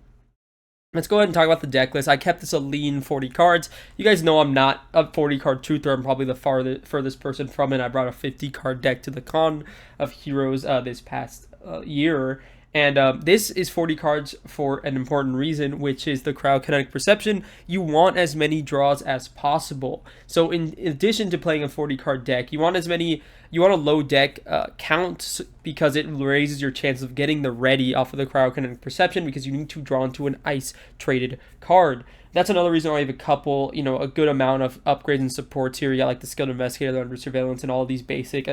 Let's go ahead and talk about the deck list. I kept this a lean 40 cards. You guys know I'm not a 40 card truther. I'm probably the furthest person from it. I brought a 50 card deck to the con of heroes this past year. And this is 40 cards for an important reason, which is the Cryokinetic Perception. You want as many draws as possible. So in addition to playing a 40 card deck, you want a low deck count because it raises your chances of getting the ready off of the Cryokinetic Perception because you need to draw into an ice traded card. That's another reason why I have a couple, you know, a good amount of upgrades and supports here. You got like the Skilled Investigator, Under Surveillance, and all these basic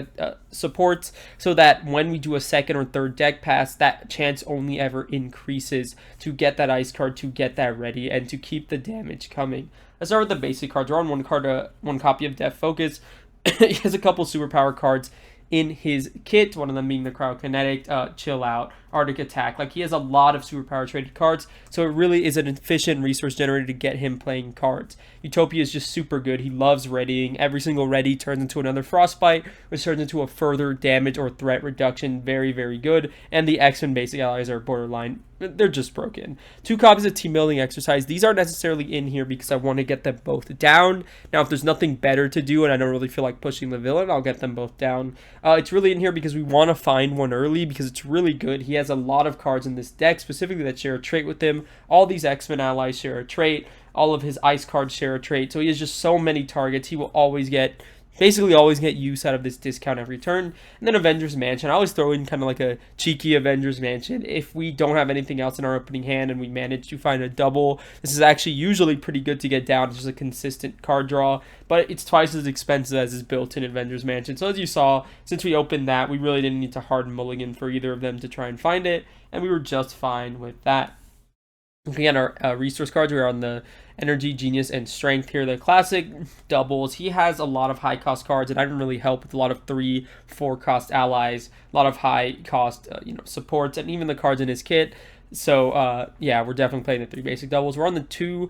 supports so that when we do a second or third deck pass, that chance only ever increases to get that ice card, to get that ready, and to keep the damage coming. Let's start with the basic cards. We're on one copy of Death Focus. He has a couple superpower cards in his kit, one of them being the Cryokinetic, Chill Out, Arctic Attack. Like, he has a lot of superpower traded cards, so it really is an efficient resource generator to get him playing cards. Utopia is just super good. He loves readying. Every single ready turns into another Frostbite, which turns into a further damage or threat reduction. Very, very good. And the X-Men basic allies are borderline. They're just broken. 2 copies of Team Building Exercise. These aren't necessarily in here because I want to get them both down. Now, if there's nothing better to do and I don't really feel like pushing the villain, I'll get them both down. It's really in here because we want to find one early because it's really good. He has a lot of cards in this deck, specifically that share a trait with him. All these X-Men allies share a trait. All of his ice cards share a trait. So he has just so many targets. He will basically always get use out of this discount every turn. And then Avengers Mansion. I always throw in kind of like a cheeky Avengers Mansion. If we don't have anything else in our opening hand and we manage to find a double, this is actually usually pretty good to get down. It's just a consistent card draw, but it's twice as expensive as is built-in Avengers Mansion. So as you saw, since we opened that, we really didn't need to hard mulligan for either of them to try and find it, and we were just fine with that. Looking at our resource cards, we're on the Energy, Genius, and Strength here. The classic doubles. He has a lot of high cost cards, and I didn't really help with a lot of 3-4 cost allies, a lot of high cost supports, and even the cards in his kit. So yeah, we're definitely playing the 3 basic doubles. We're on the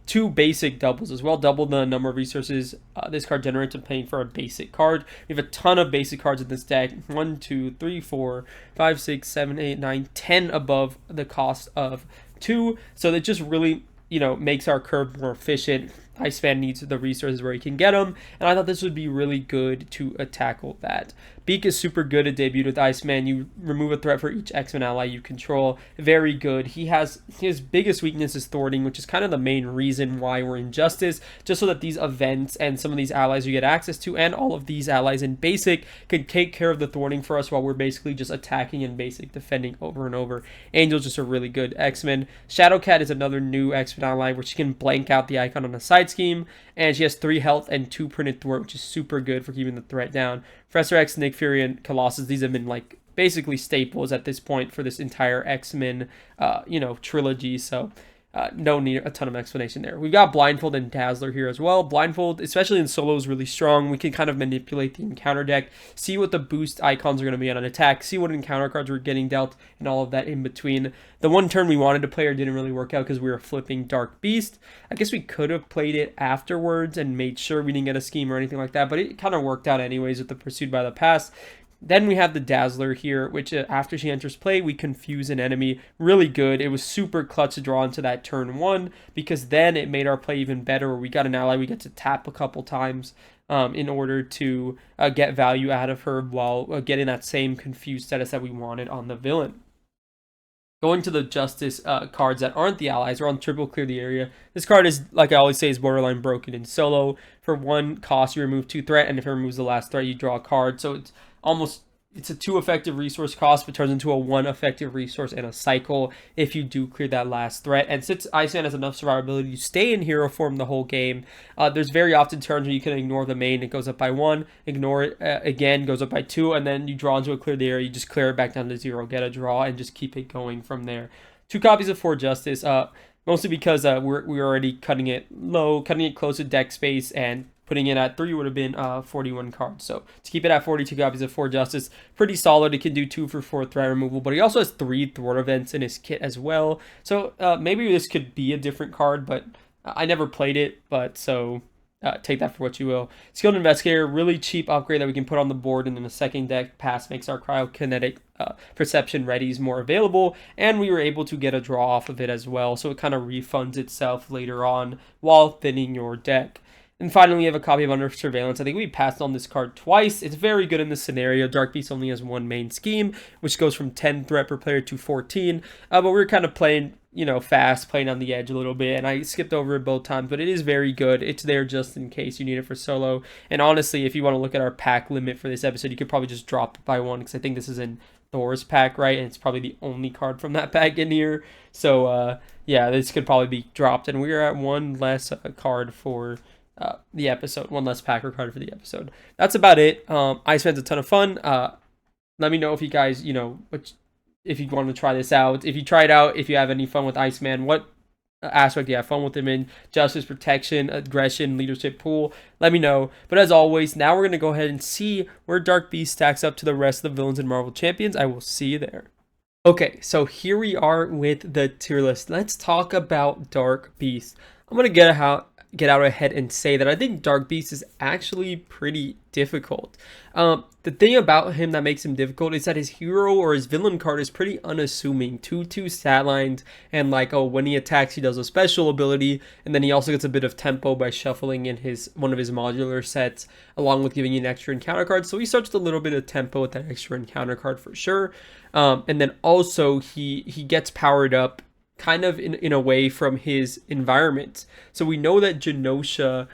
2 basic doubles as well. Double the number of resources this card generates and paying for a basic card. We have a ton of basic cards in this deck. 1, 2, 3, 4, 5, 6, 7, 8, 9, 10 above the cost of 2. So that just really, makes our curve more efficient. Iceman needs the resources where he can get them, and I thought this would be really good to tackle that. Beak is super good at debut with Iceman. You remove a threat for each X-Men ally you control. Very good. His biggest weakness is thwarting, which is kind of the main reason why we're in Justice, just so that these events and some of these allies you get access to, and all of these allies in Basic, can take care of the thwarting for us while we're basically just attacking in Basic, defending over and over. Angel's just a really good X-Men. Shadowcat is another new X-Men ally, where she can blank out the icon on a side scheme, and she has 3 health and 2 printed thwart, which is super good for keeping the threat down. Professor X, Nick Fury, and Colossus, these have been basically staples at this point for this entire X-Men trilogy, so no need a ton of explanation there. We've got Blindfold and Dazzler here as well. Blindfold, especially in solo, is really strong. We can kind of manipulate the encounter deck, see what the boost icons are going to be on an attack, see what encounter cards we're getting dealt, and all of that in between. The one turn we wanted to play or didn't really work out because we were flipping Dark Beast. I guess we could have played it afterwards and made sure we didn't get a scheme or anything like that, but it kind of worked out anyways with the Pursued by the Past. Then we have the Dazzler here, which after she enters play, we confuse an enemy. Really good. It was super clutch to draw into that turn 1, because then it made our play even better, where we got an ally we get to tap a couple times in order to get value out of her while getting that same confused status that we wanted on the villain. Going to the Justice cards that aren't the allies, we're on Triple Clear the Area. This card is, like I always say, is borderline broken in solo. For 1 cost, you remove 2 threat, and if it removes the last threat, you draw a card. So it's a 2 effective resource cost, but turns into a 1 effective resource and a cycle if you do clear that last threat. And since Iceman has enough survivability to stay in hero form the whole game, there's very often turns where you can ignore the main, it goes up by 1, ignore it again, goes up by 2, and then you draw into a clear the area, you just clear it back down to 0, get a draw, and just keep it going from there. 2 copies of 4 Justice, mostly because we're already cutting it low, cutting it close to deck space, and putting it at 3 would have been 41 cards. So to keep it at 42 copies of 4 Justice, pretty solid. It can do 2 for 4 threat removal, but he also has 3 thwart events in his kit as well. So maybe this could be a different card, but I never played it, but so take that for what you will. Skilled Investigator, really cheap upgrade that we can put on the board, and then the second deck pass makes our cryokinetic perception readies more available, and we were able to get a draw off of it as well, so it kind of refunds itself later on while thinning your deck. And finally, we have a copy of Under Surveillance. I think we passed on this card twice. It's very good in this scenario. Dark Beast only has 1 main scheme, which goes from 10 threat per player to 14. But we're kind of playing, fast, playing on the edge a little bit. And I skipped over it both times, but it is very good. It's there just in case you need it for solo. And honestly, if you want to look at our pack limit for this episode, you could probably just drop it by 1, because I think this is in Thor's pack, right? And it's probably the only card from that pack in here. So, yeah, this could probably be dropped. And we are at 1 less card for the episode, 1 less packer card for the episode. That's about it. Iceman's a ton of fun. Let me know if you guys, if you want to try this out. If you try it out, if you have any fun with Iceman, what aspect you have fun with him in, justice, protection, aggression, leadership pool, let me know. But as always, now we're going to go ahead and see where Dark Beast stacks up to the rest of the villains in Marvel Champions. I will see you there. Okay, so here we are with the tier list. Let's talk about Dark Beast. I'm going to get out ahead and say that I think Dark Beast is actually pretty difficult. The thing about him that makes him difficult is that his hero or his villain card is pretty unassuming. 2/2 stat lines, and when he attacks, he does a special ability, and then he also gets a bit of tempo by shuffling in one of his modular sets, along with giving you an extra encounter card. So he starts with a little bit of tempo with that extra encounter card for sure. And then also he gets powered up kind of in a way from his environment. So we know that Genosha,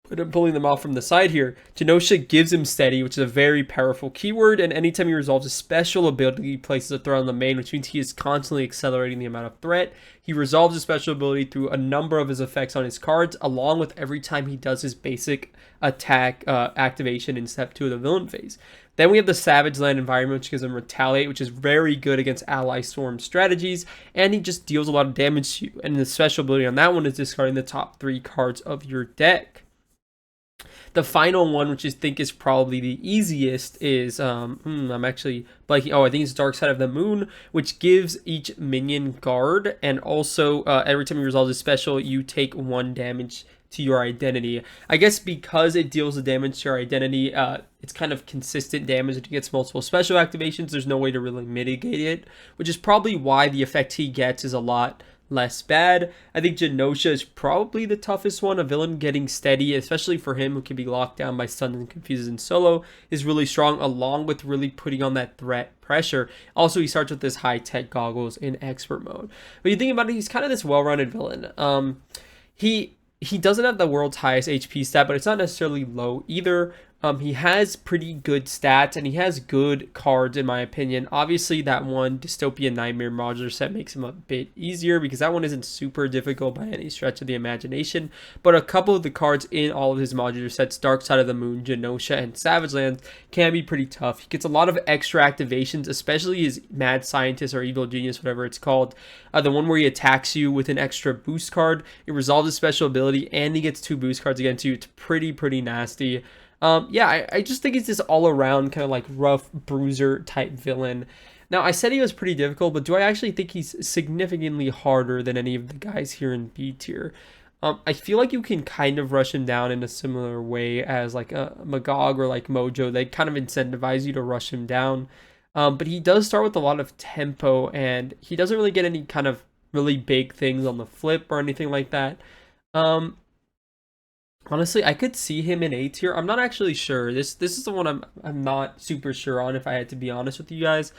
but I'm pulling them off from the side here, Genosha gives him steady, which is a very powerful keyword, and anytime he resolves a special ability, he places a threat on the main, which means he is constantly accelerating the amount of threat. He resolves a special ability through a number of his effects on his cards, along with every time he does his basic attack activation in step 2 of the villain phase. Then we have the Savage Land environment, which gives him Retaliate, which is very good against ally storm strategies, and he just deals a lot of damage to you. And the special ability on that one is discarding the top 3 cards of your deck. The final one, which I think is probably the easiest, is I'm actually blanking. Oh, I think it's Dark Side of the Moon, which gives each minion guard, and also every time you resolve a special, you take 1 damage to your identity. I guess because it deals the damage to your identity, it's kind of consistent damage. If it gets multiple special activations, there's no way to really mitigate it, which is probably why the effect he gets is a lot less bad. I think Genosha is probably the toughest one. A villain getting steady, especially for him who can be locked down by stuns and confuses in solo, is really strong, along with really putting on that threat pressure. Also, he starts with this high-tech goggles in expert mode. But you think about it, he's kind of this well-rounded villain. He doesn't have the world's highest HP stat, but it's not necessarily low either. He has pretty good stats, and he has good cards, in my opinion. Obviously, that one Dystopian Nightmare modular set makes him a bit easier, because that one isn't super difficult by any stretch of the imagination. But a couple of the cards in all of his modular sets, Dark Side of the Moon, Genosha, and Savage Lands, can be pretty tough. He gets a lot of extra activations, especially his Mad Scientist or Evil Genius, whatever it's called. The one where he attacks you with an extra boost card. It resolves his special ability, and he gets 2 boost cards against you. It's pretty nasty. Yeah, I just think he's this all-around kind of like rough bruiser type villain. Now, I said he was pretty difficult, but do I actually think he's significantly harder than any of the guys here in B tier? I feel like you can kind of rush him down in a similar way as like Magog or like Mojo. They kind of incentivize you to rush him down. But he does start with a lot of tempo, and he doesn't really get any kind of really big things on the flip or anything like that. Honestly, I could see him in A tier. I'm not actually sure. This is the one I'm not super sure on, if I had to be honest with you guys.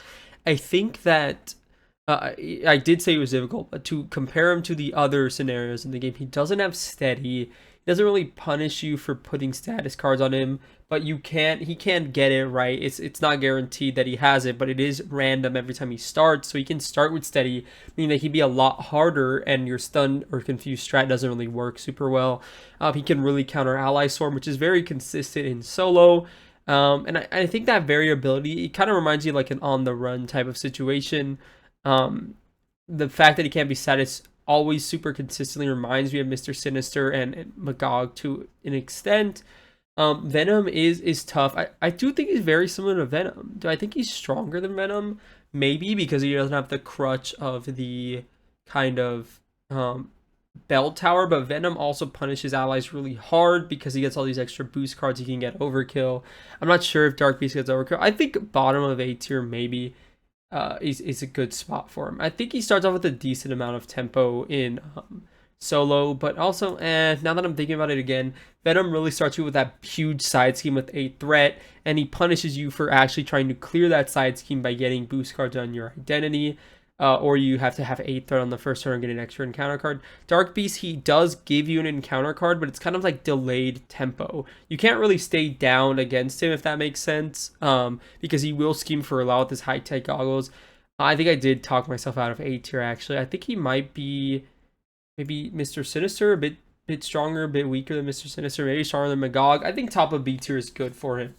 I think that I did say he was difficult, but to compare him to the other scenarios in the game, he doesn't have steady. He doesn't really punish you for putting status cards on him, but he can't get it right. It's not guaranteed that he has it, but it is random every time he starts. So he can start with steady, meaning that he'd be a lot harder, and your stun or confused strat doesn't really work super well. He can really counter ally storm, which is very consistent in solo. And I think that variability, it kind of reminds you of like an on the run type of situation. The fact that he can't be status always super consistently reminds me of Mr. Sinister and Magog to an extent. Venom is tough. I do think he's very similar to Venom. Do I think he's stronger than Venom? Maybe, because he doesn't have the crutch of the kind of bell tower, but Venom also punishes allies really hard because he gets all these extra boost cards. He can get overkill. I'm not sure if Dark Beast gets overkill. I think bottom of A tier maybe is a good spot for him. I think he starts off with a decent amount of tempo in solo, but also now that I'm thinking about it again, Venom really starts you with that huge side scheme with a threat, and he punishes you for actually trying to clear that side scheme by getting boost cards on your identity, or you have to have a threat on the first turn and get an extra encounter card. Dark Beast, he does give you an encounter card, but it's kind of like delayed tempo. You can't really stay down against him, if that makes sense, because he will scheme for a lot with his high-tech goggles. I think I did talk myself out of A tier, actually. I think he might be maybe Mr. Sinister, a bit stronger, a bit weaker than Mr. Sinister, maybe stronger than Magog. I think top of B tier is good for him.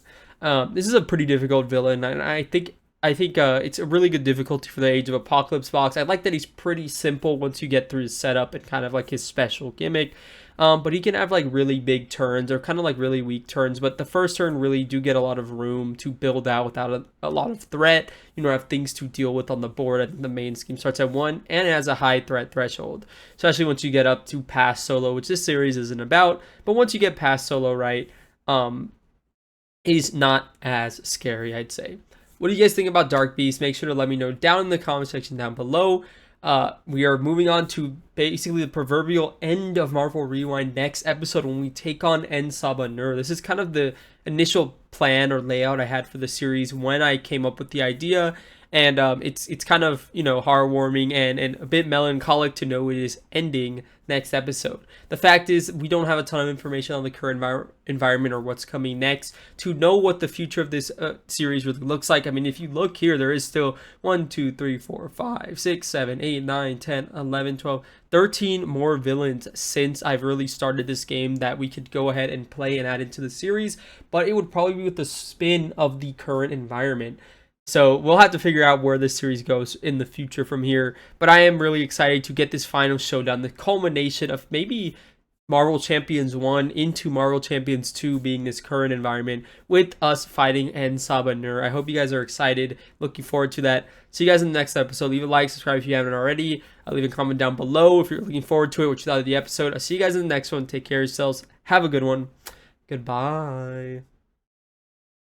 This is a pretty difficult villain, and I think it's a really good difficulty for the Age of Apocalypse box. I like that he's pretty simple once you get through his setup and kind of like his special gimmick. But he can have like really big turns or kind of like really weak turns. But the first turn really do get a lot of room to build out without a lot of threat. You know, have things to deal with on the board. I think the main scheme starts at 1 and it has a high threat threshold. Especially once you get up to past solo, which this series isn't about. But once you get past solo, right, he's not as scary, I'd say. What do you guys think about Dark Beast? Make sure to let me know down in the comment section down below. We are moving on to basically the proverbial end of Marvel Rewind next episode when we take on En Sabah Nur. This is kind of the initial plan or layout I had for the series when I came up with the idea. and it's kind of, you know, heartwarming and a bit melancholic to know it is ending next episode. The fact is, we don't have a ton of information on the current environment or what's coming next to know what the future of this series really looks like. I mean, if you look here, there is still 1, 2, 3, 4, 5, 6, 7, 8, 9, 10, 11, 12, 13 more villains since I've really started this game that we could go ahead and play and add into the series, but it would probably be with the spin of the current environment. So we'll have to figure out where this series goes in the future from here. But I am really excited to get this final showdown, the culmination of maybe Marvel Champions 1 into Marvel Champions 2 being this current environment with us fighting En Sabah Nur. I hope you guys are excited. Looking forward to that. See you guys in the next episode. Leave a like, subscribe if you haven't already. Leave a comment down below if you're looking forward to it, what you thought of the episode. I'll see you guys in the next one. Take care of yourselves. Have a good one. Goodbye.